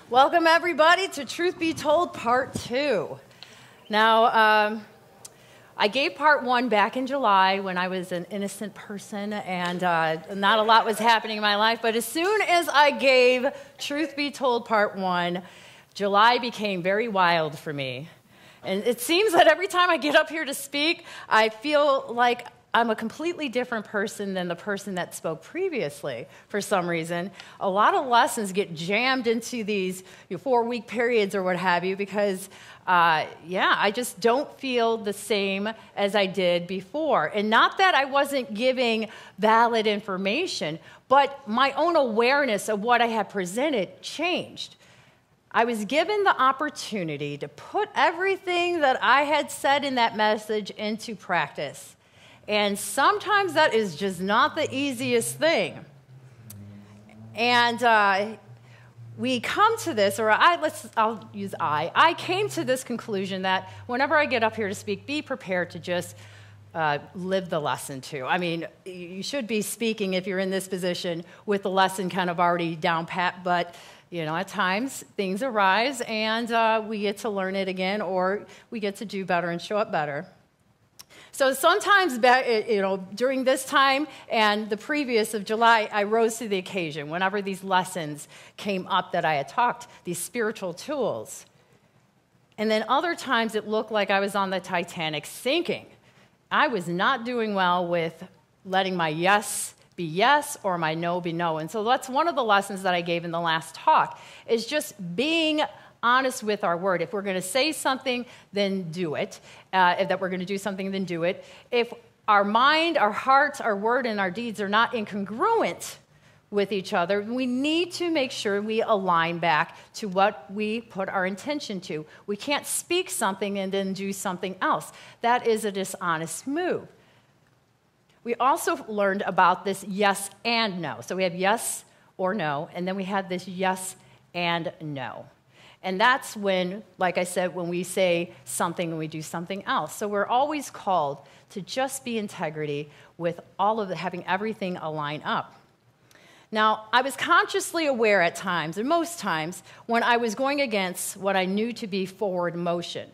Welcome, everybody, to Truth Be Told Part 2. Now, I gave Part 1 back in July when I was an innocent person and not a lot was happening in my life. But as soon as I gave Truth Be Told Part 1, July became very wild for me. And it seems that every time I get up here to speak, I feel like I'm a completely different person than the person that spoke previously for some reason. A lot of lessons get jammed into these 4-week periods or what have you because, I just don't feel the same as I did before. And not that I wasn't giving valid information, but my own awareness of what I had presented changed. I was given the opportunity to put everything that I had said in that message into practice. And sometimes that is just not the easiest thing. And we come to this, or I'll use I came to this conclusion that whenever I get up here to speak, be prepared to just live the lesson too. I mean, you should be speaking if you're in this position with the lesson kind of already down pat, but at times things arise and we get to learn it again, or we get to do better and show up better. So sometimes, during this time and the previous of July, I rose to the occasion whenever these lessons came up that I had talked, these spiritual tools. And then other times it looked like I was on the Titanic sinking. I was not doing well with letting my yes be yes or my no be no. And so that's one of the lessons that I gave in the last talk, is just being honest with our word. If we're going to say something, then do it. If we're going to do something, then do it. If our mind, our hearts, our word, and our deeds are not incongruent with each other, we need to make sure we align back to what we put our intention to. We can't speak something and then do something else. That is a dishonest move. We also learned about this yes and no. So we have yes or no, and then we have this yes and no. And that's when, like I said, when we say something and we do something else. So we're always called to just be integrity with all of having everything align up. Now, I was consciously aware at times, and most times, when I was going against what I knew to be forward motion.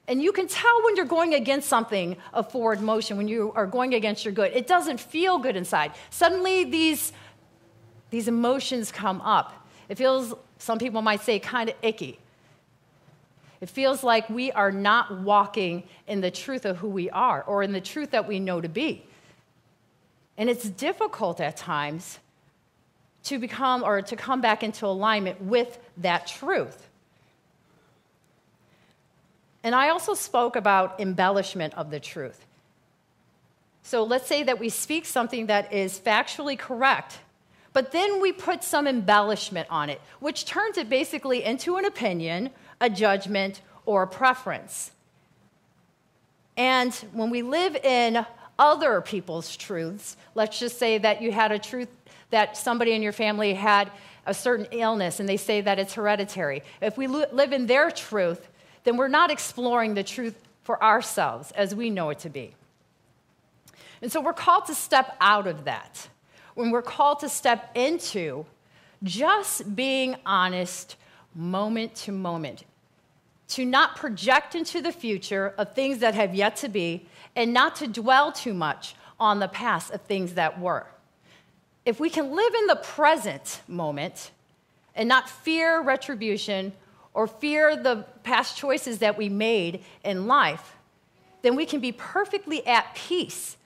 And you can tell when you're going against something of forward motion, when you are going against your good. It doesn't feel good inside. Suddenly, these emotions come up. It feels, some people might say, kind of icky. It feels like we are not walking in the truth of who we are or in the truth that we know to be. And it's difficult at times to become or to come back into alignment with that truth. And I also spoke about embellishment of the truth. So let's say that we speak something that is factually correct, but then we put some embellishment on it, which turns it basically into an opinion, a judgment, or a preference. And when we live in other people's truths, let's just say that you had a truth that somebody in your family had a certain illness and they say that it's hereditary. If we live in their truth, then we're not exploring the truth for ourselves as we know it to be. And so we're called to step out of that. When we're called to step into just being honest moment to moment, to not project into the future of things that have yet to be, and not to dwell too much on the past of things that were. If we can live in the present moment and not fear retribution or fear the past choices that we made in life, then we can be perfectly at peace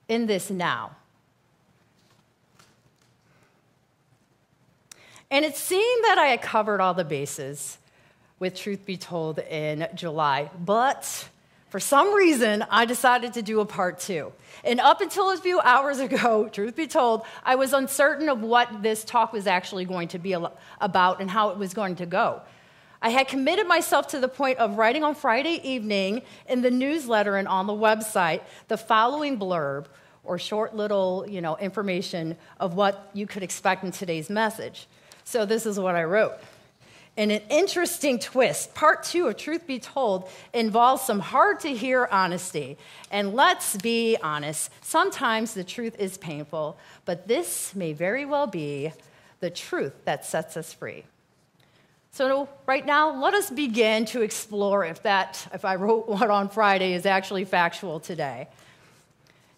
in this now. And it seemed that I had covered all the bases with Truth Be Told in July, but for some reason, I decided to do a part 2. And up until a few hours ago, truth be told, I was uncertain of what this talk was actually going to be about and how it was going to go. I had committed myself to the point of writing on Friday evening in the newsletter and on the website the following blurb or short little, information of what you could expect in today's message. So this is what I wrote. In an interesting twist, part 2 of Truth Be Told involves some hard-to-hear honesty. And let's be honest, sometimes the truth is painful, but this may very well be the truth that sets us free. So right now, let us begin to explore if I wrote one on Friday, is actually factual today.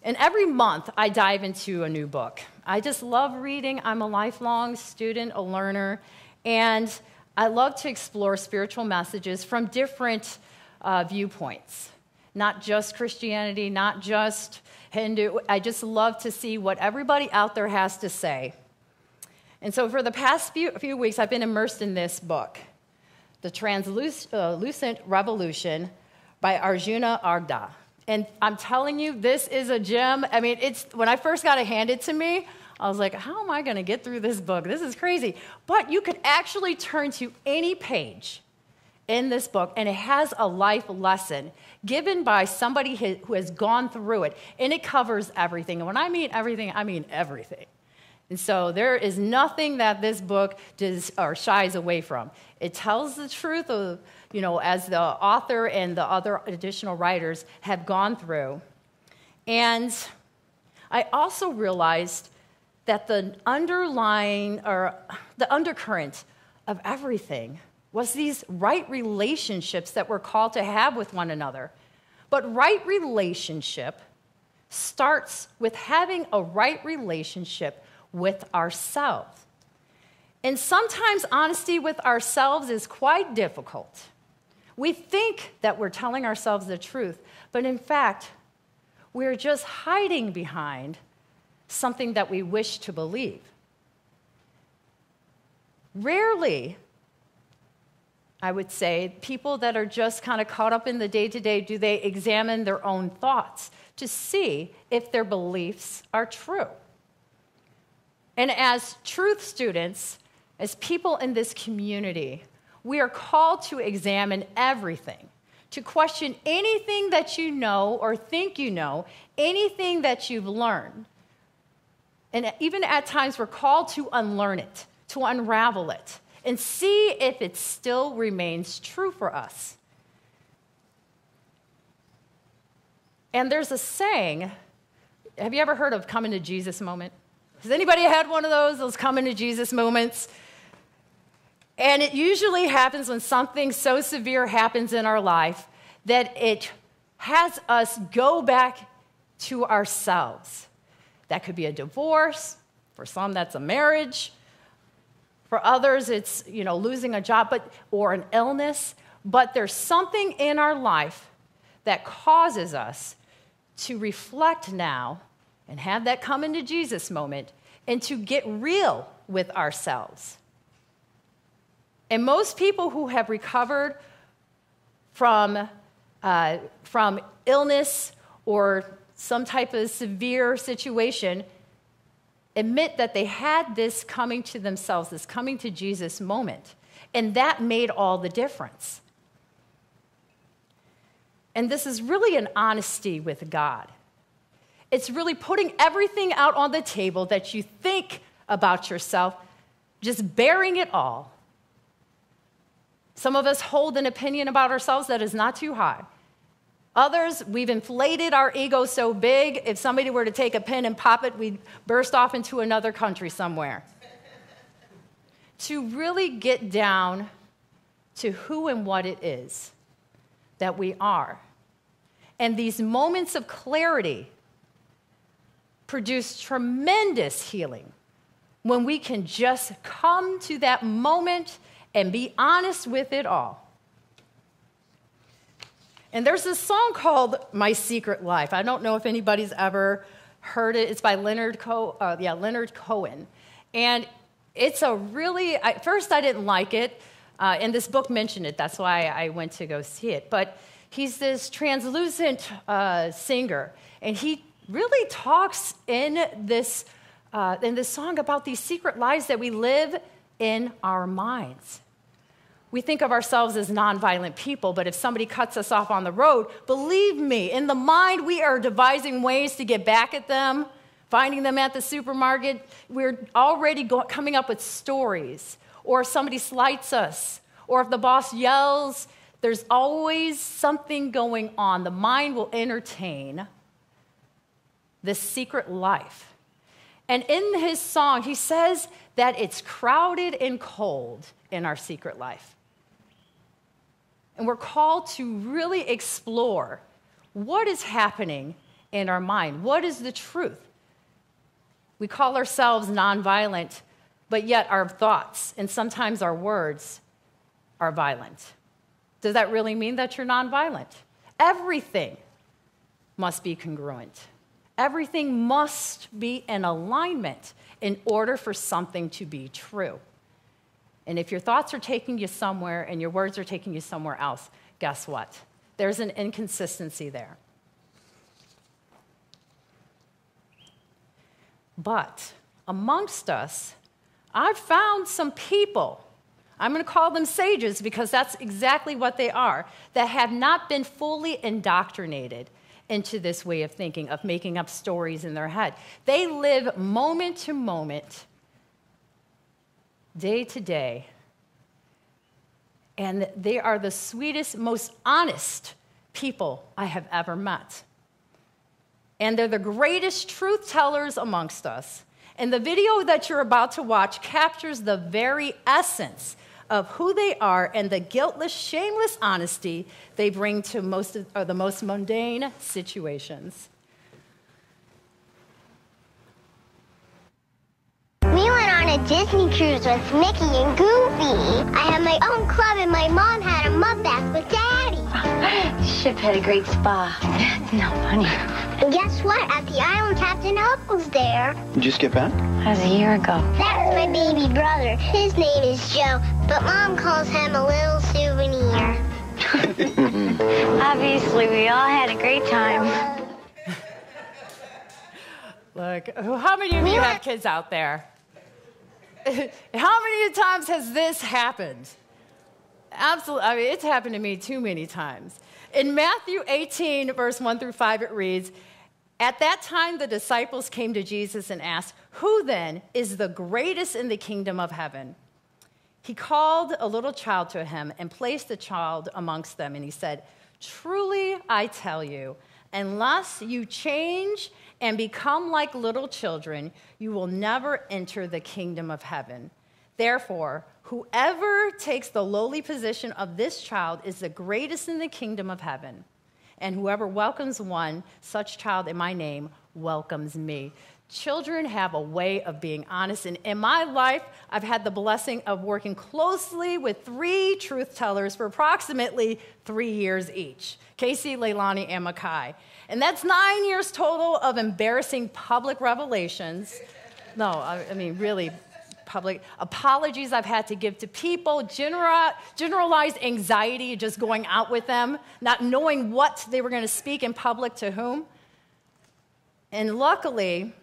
And every month, I dive into a new book. I just love reading. I'm a lifelong student, a learner, and I love to explore spiritual messages from different viewpoints. Not just Christianity, not just Hindu. I just love to see what everybody out there has to say. And so for the past few weeks, I've been immersed in this book, The Translucent Revolution by Arjuna Agda. And I'm telling you, this is a gem. I mean, when I first got it handed to me, I was like, how am I going to get through this book? This is crazy. But you could actually turn to any page in this book, and it has a life lesson given by somebody who has gone through it. And it covers everything. And when I mean everything, I mean everything. And so there is nothing that this book does or shies away from. It tells the truth of, as the author and the other additional writers have gone through. And I also realized that the undercurrent of everything was these right relationships that we're called to have with one another. But right relationship starts with having a right relationship with ourselves. And sometimes honesty with ourselves is quite difficult. We think that we're telling ourselves the truth, but in fact, we're just hiding behind something that we wish to believe. Rarely, I would say, people that are just kind of caught up in the day-to-day, do they examine their own thoughts to see if their beliefs are true. And as truth students, as people in this community, we are called to examine everything, to question anything that you know or think you know, anything that you've learned. And even at times, we're called to unlearn it, to unravel it, and see if it still remains true for us. And there's a saying, have you ever heard of coming to Jesus moment? Has anybody had one of those coming to Jesus moments? And it usually happens when something so severe happens in our life that it has us go back to ourselves. That could be a divorce. For some, that's a marriage. For others, it's losing a job or an illness. But there's something in our life that causes us to reflect now and have that come into Jesus moment and to get real with ourselves. And most people who have recovered from illness or some type of severe situation admit that they had this coming to themselves, this coming to Jesus moment. And that made all the difference. And this is really an honesty with God. It's really putting everything out on the table that you think about yourself, just bearing it all. Some of us hold an opinion about ourselves that is not too high. Others, we've inflated our ego so big, if somebody were to take a pen and pop it, we'd burst off into another country somewhere. To really get down to who and what it is that we are. And these moments of clarity produce tremendous healing when we can just come to that moment and be honest with it all. And there's this song called My Secret Life. I don't know if anybody's ever heard it. It's by Leonard Cohen. And it's at first I didn't like it, and this book mentioned it. That's why I went to go see it. But he's this translucent singer, and he really talks in this song about these secret lives that we live in our minds. We think of ourselves as nonviolent people, but if somebody cuts us off on the road, believe me, in the mind, we are devising ways to get back at them, finding them at the supermarket. We're already coming up with stories. Or if somebody slights us, or if the boss yells, there's always something going on. The mind will entertain this secret life. And in his song, he says that it's crowded and cold in our secret life. And we're called to really explore what is happening in our mind. What is the truth? We call ourselves nonviolent, but yet our thoughts and sometimes our words are violent. Does that really mean that you're nonviolent? Everything must be congruent. Everything must be in alignment in order for something to be true. And if your thoughts are taking you somewhere and your words are taking you somewhere else, guess what? There's an inconsistency there. But amongst us, I've found some people, I'm going to call them sages because that's exactly what they are, that have not been fully indoctrinated into this way of thinking, of making up stories in their head. They live moment to moment, day to day, and they are the sweetest, most honest people I have ever met. And they're the greatest truth tellers amongst us. And the video that you're about to watch captures the very essence of who they are and the guiltless, shameless honesty they bring to the most mundane situations. We went on a Disney cruise with Mickey and Goofy. I had my own club and my mom had a mud bath with Daddy. The ship had a great spa. That's no funny. And guess what? At the island, Captain Hook was there. Did you just get back? That was a year ago. That was my baby brother. His name is Joe, but Mom calls him a little souvenir. Obviously, we all had a great time. Look, how many of you have kids out there? How many times has this happened? Absolutely. I mean, it's happened to me too many times. In Matthew 18, verse 1 through 5, it reads, "At that time the disciples came to Jesus and asked, 'Who then is the greatest in the kingdom of heaven?' He called a little child to him and placed the child amongst them, and he said, 'Truly I tell you, unless you change and become like little children, you will never enter the kingdom of heaven. Therefore, whoever takes the lowly position of this child is the greatest in the kingdom of heaven. And whoever welcomes one such child in my name welcomes me.'" Children have a way of being honest. And in my life, I've had the blessing of working closely with 3 truth tellers for approximately 3 years each, Casey, Leilani, and Makai. And that's 9 years total of embarrassing public revelations. No, I mean, really public apologies I've had to give to people, generalized anxiety just going out with them, not knowing what they were going to speak in public to whom. And luckily,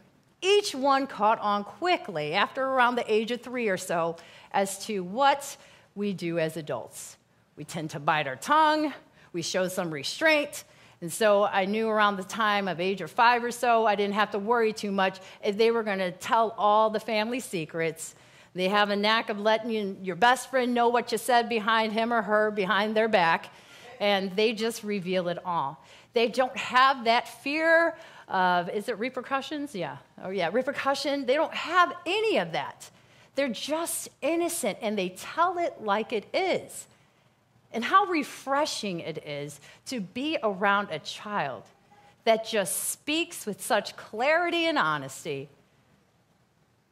each one caught on quickly after around the age of 3 or so as to what we do as adults. We tend to bite our tongue, we show some restraint, and so I knew around the time of age of 5 or so, I didn't have to worry too much if they were going to tell all the family secrets. They have a knack of letting your best friend know what you said behind him or her, behind their back, and they just reveal it all. They don't have that fear of, is it repercussions? Yeah. Oh, yeah, repercussion. They don't have any of that. They're just innocent, and they tell it like it is. And how refreshing it is to be around a child that just speaks with such clarity and honesty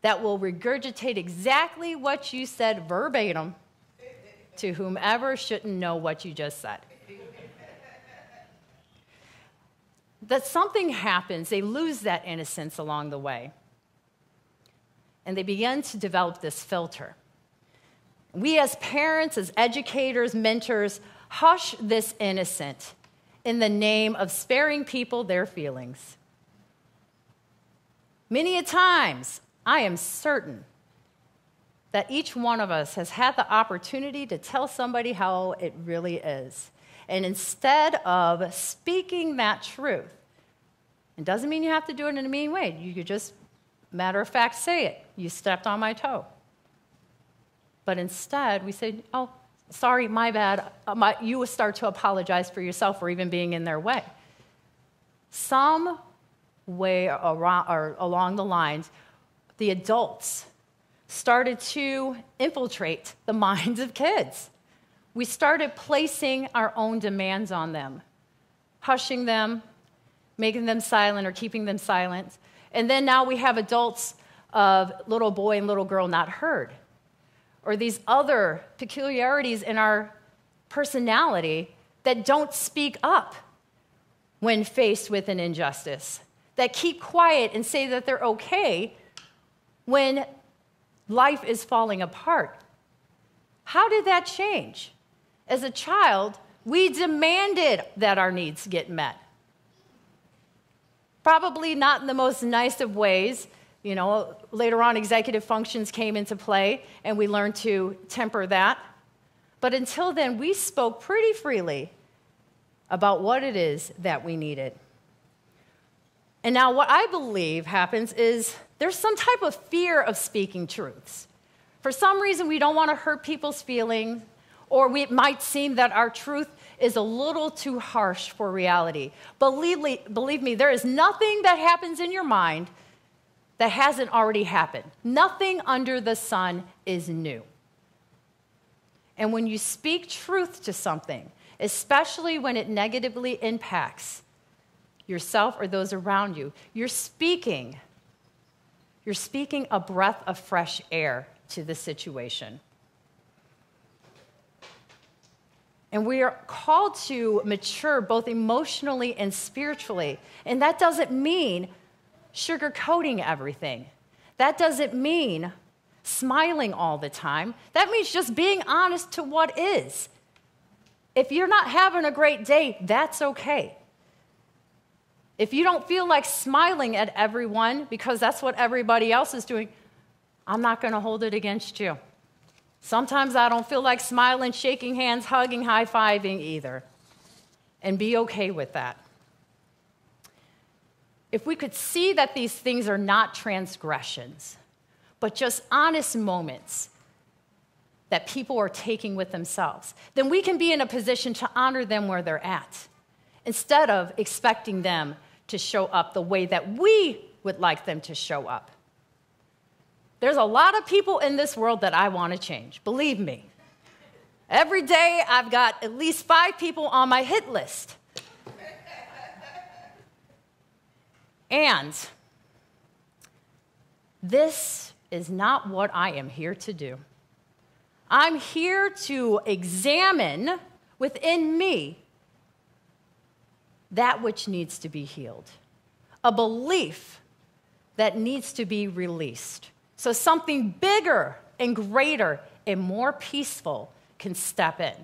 that will regurgitate exactly what you said verbatim to whomever shouldn't know what you just said. That something happens, they lose that innocence along the way. And they begin to develop this filter. We as parents, as educators, mentors, hush this innocent in the name of sparing people their feelings. Many a times, I am certain that each one of us has had the opportunity to tell somebody how it really is. And instead of speaking that truth, it doesn't mean you have to do it in a mean way. You could just, matter of fact, say it. You stepped on my toe. But instead, we say, oh, sorry, my bad. You will start to apologize for yourself for even being in their way. Some way around, or along the lines, the adults started to infiltrate the minds of kids. We started placing our own demands on them, hushing them, making them silent or keeping them silent. And then now we have adults of little boy and little girl not heard, or these other peculiarities in our personality that don't speak up when faced with an injustice, that keep quiet and say that they're okay when life is falling apart. How did that change? As a child, we demanded that our needs get met. Probably not in the most nice of ways. You know, later on, executive functions came into play, and we learned to temper that. But until then, we spoke pretty freely about what it is that we needed. And now what I believe happens is there's some type of fear of speaking truths. For some reason, we don't want to hurt people's feelings, or it might seem that our truth is a little too harsh for reality. Believe me, there is nothing that happens in your mind that hasn't already happened. Nothing under the sun is new. And when you speak truth to something, especially when it negatively impacts yourself or those around you, you're speaking a breath of fresh air to the situation. And we are called to mature both emotionally and spiritually. And that doesn't mean sugarcoating everything. That doesn't mean smiling all the time. That means just being honest to what is. If you're not having a great day, that's okay. If you don't feel like smiling at everyone because that's what everybody else is doing, I'm not going to hold it against you. Sometimes I don't feel like smiling, shaking hands, hugging, high-fiving either. And be okay with that. If we could see that these things are not transgressions, but just honest moments that people are taking with themselves, then we can be in a position to honor them where they're at, instead of expecting them to show up the way that we would like them to show up. There's a lot of people in this world that I want to change, believe me. Every day I've got at least 5 people on my hit list. And this is not what I am here to do. I'm here to examine within me that which needs to be healed, a belief that needs to be released, so something bigger and greater and more peaceful can step in.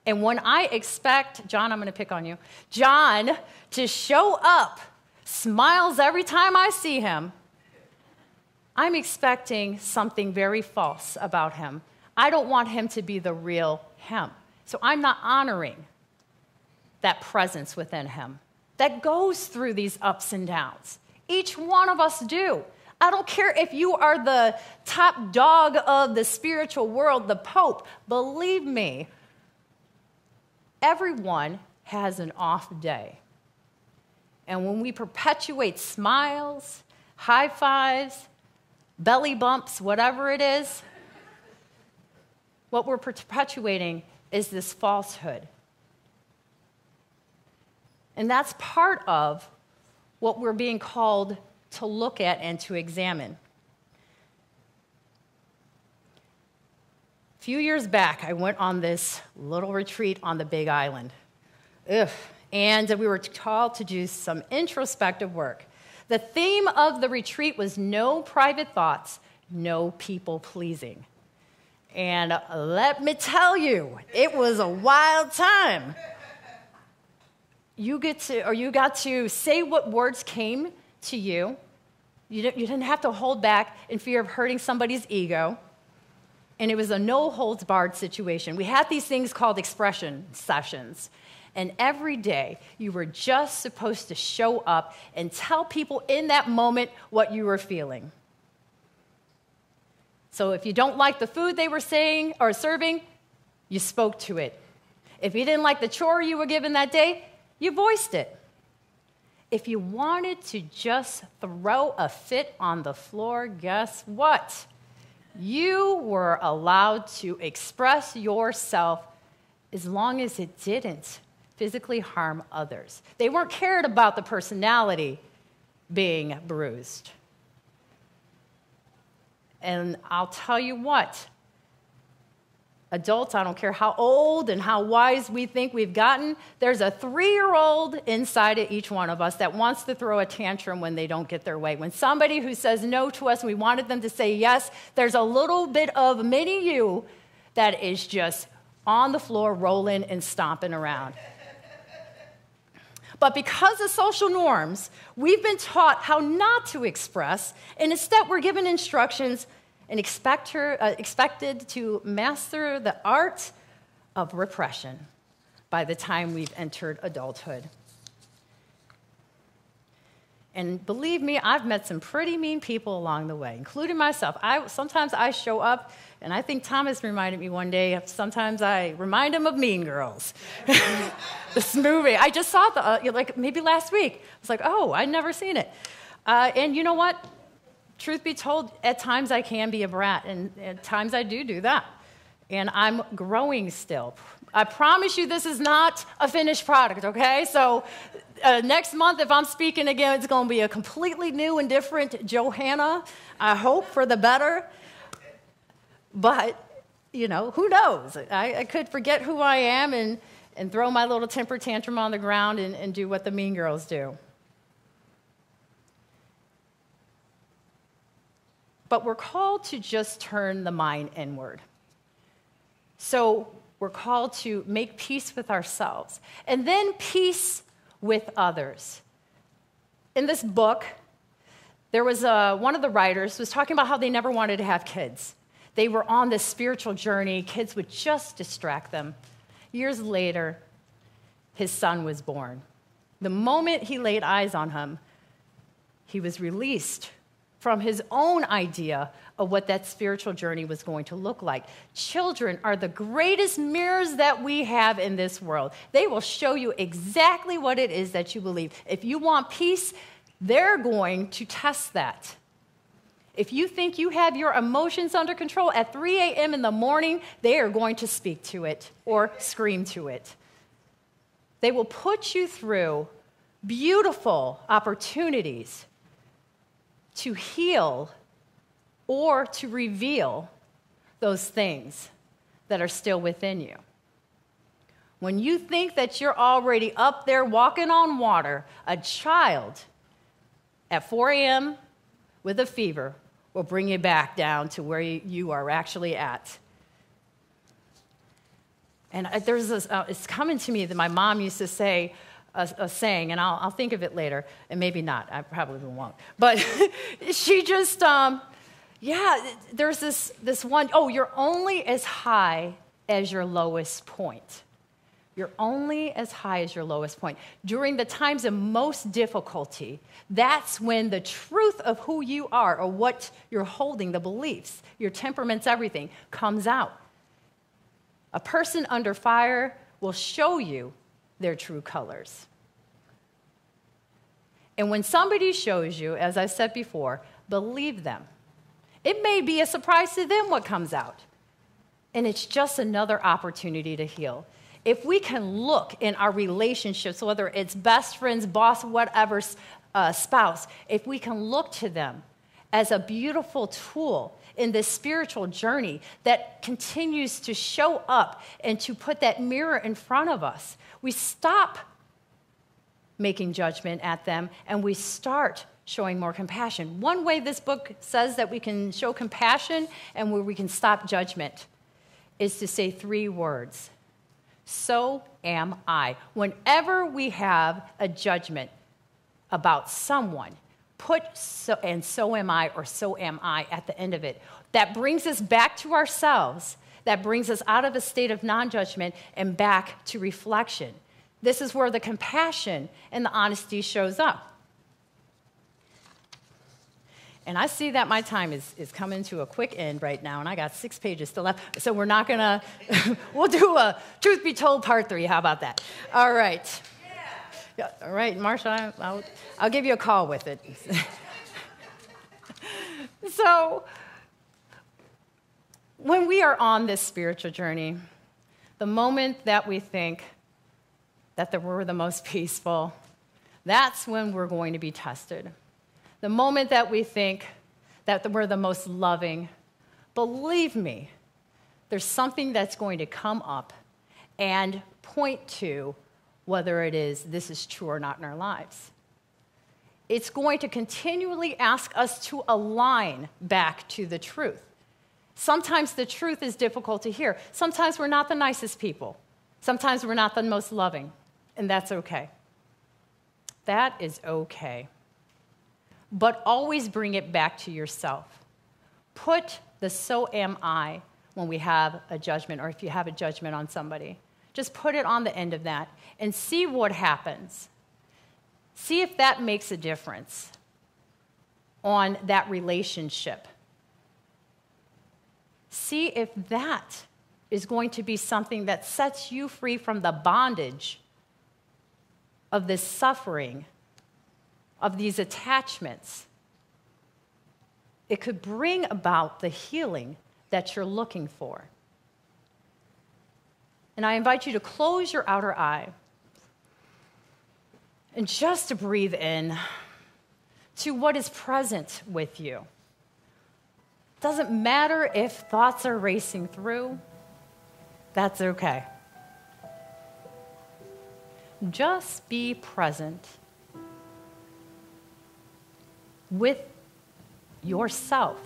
And when I expect, John, I'm going to pick on you, John to show up, smiles every time I see him, I'm expecting something very false about him. I don't want him to be the real him. So I'm not honoring that presence within him that goes through these ups and downs. Each one of us do. I don't care if you are the top dog of the spiritual world, the Pope. Believe me, everyone has an off day. And when we perpetuate smiles, high fives, belly bumps, whatever it is, what we're perpetuating is this falsehood. And that's part of what we're being called to look at and to examine. A few years back, I went on this little retreat on the Big Island. And we were called to do some introspective work. The theme of the retreat was no private thoughts, no people pleasing. And let me tell you, it was a wild time. You got to say what words came to you. You didn't have to hold back in fear of hurting somebody's ego. And it was a no-holds-barred situation. We had these things called expression sessions. And every day, you were just supposed to show up and tell people in that moment what you were feeling. So if you don't like the food they were saying or serving, you spoke to it. If you didn't like the chore you were given that day, you voiced it. If you wanted to just throw a fit on the floor, guess what? You were allowed to express yourself as long as it didn't physically harm others. They weren't cared about the personality being bruised. And I'll tell you what, adults, I don't care how old and how wise we think we've gotten, there's a 3-year-old inside of each one of us that wants to throw a tantrum when they don't get their way. When somebody who says no to us and we wanted them to say yes, there's a little bit of mini you that is just on the floor rolling and stomping around. But because of social norms, we've been taught how not to express, and instead we're given instructions and expected to master the art of repression by the time we've entered adulthood. And believe me, I've met some pretty mean people along the way, including myself. Sometimes I show up, and I think Thomas reminded me one day, sometimes I remind him of Mean Girls. This movie. I just saw it like maybe last week. I was like, oh, I'd never seen it. And you know what? Truth be told, at times I can be a brat, and at times I do that. And I'm growing still. I promise you this is not a finished product, okay? So next month, if I'm speaking again, it's going to be a completely new and different Johanna, I hope, for the better. But, you know, who knows? I could forget who I am and throw my little temper tantrum on the ground and do what the mean girls do. But we're called to just turn the mind inward. So we're called to make peace with ourselves and then peace with others. In this book, there was one of the writers was talking about how they never wanted to have kids. They were on this spiritual journey. Kids would just distract them. Years later, his son was born. The moment he laid eyes on him, he was released from his own idea of what that spiritual journey was going to look like. Children are the greatest mirrors that we have in this world. They will show you exactly what it is that you believe. If you want peace, they're going to test that. If you think you have your emotions under control at 3 a.m. in the morning, they are going to speak to it or scream to it. They will put you through beautiful opportunities to heal or to reveal those things that are still within you. When you think that you're already up there walking on water, a child at 4 a.m. with a fever will bring you back down to where you are actually at. And there's this, it's coming to me that my mom used to say, a saying, and I'll think of it later, and maybe not. I probably won't. But she just, there's this one, you're only as high as your lowest point. You're only as high as your lowest point. During the times of most difficulty, that's when the truth of who you are or what you're holding, the beliefs, your temperaments, everything, comes out. A person under fire will show you their true colors. And when somebody shows you, as I said before, believe them. It may be a surprise to them what comes out. And it's just another opportunity to heal. If we can look in our relationships, whether it's best friends, boss, whatever, spouse, if we can look to them as a beautiful tool in this spiritual journey that continues to show up and to put that mirror in front of us, we stop making judgment at them and we start showing more compassion. One way this book says that we can show compassion and where we can stop judgment is to say 3 words. So am I. Whenever we have a judgment about someone, put so am I or so am I at the end of it. That brings us back to ourselves. That brings us out of a state of non-judgment and back to reflection. This is where the compassion and the honesty shows up. And I see that my time is coming to a quick end right now, and I got 6 pages still left. So we're not going to, we'll do a Truth Be Told Part 3. How about that? All right. Yeah, all right, Marsha, I'll give you a call with it. So, when we are on this spiritual journey, the moment that we think that we're the most peaceful, that's when we're going to be tested. The moment that we think that we're the most loving, believe me, there's something that's going to come up and point to whether this is true or not in our lives. It's going to continually ask us to align back to the truth. Sometimes the truth is difficult to hear. Sometimes we're not the nicest people. Sometimes we're not the most loving, and that's okay. That is okay. But always bring it back to yourself. Put the so am I when we have a judgment, or if you have a judgment on somebody. Just put it on the end of that and see what happens. See if that makes a difference on that relationship. See if that is going to be something that sets you free from the bondage of this suffering, of these attachments. It could bring about the healing that you're looking for. And I invite you to close your outer eye and just to breathe in to what is present with you. Doesn't matter if thoughts are racing through, that's okay. Just be present with yourself.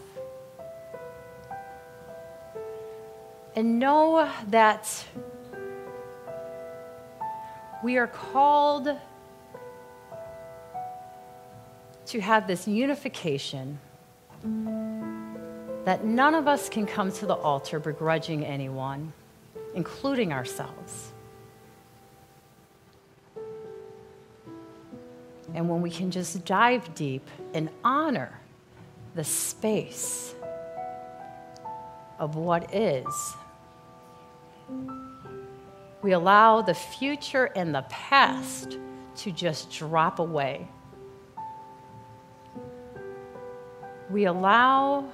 And know that we are called to have this unification, that none of us can come to the altar begrudging anyone, including ourselves. And when we can just dive deep and honor the space of what is, we allow the future and the past to just drop away. We allow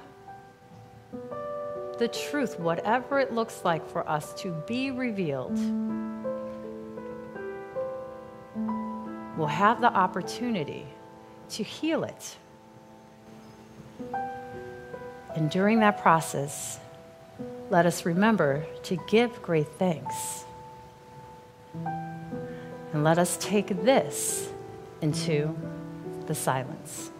the truth, whatever it looks like for us, to be revealed. We'll have the opportunity to heal it. And during that process, let us remember to give great thanks. And let us take this into the silence.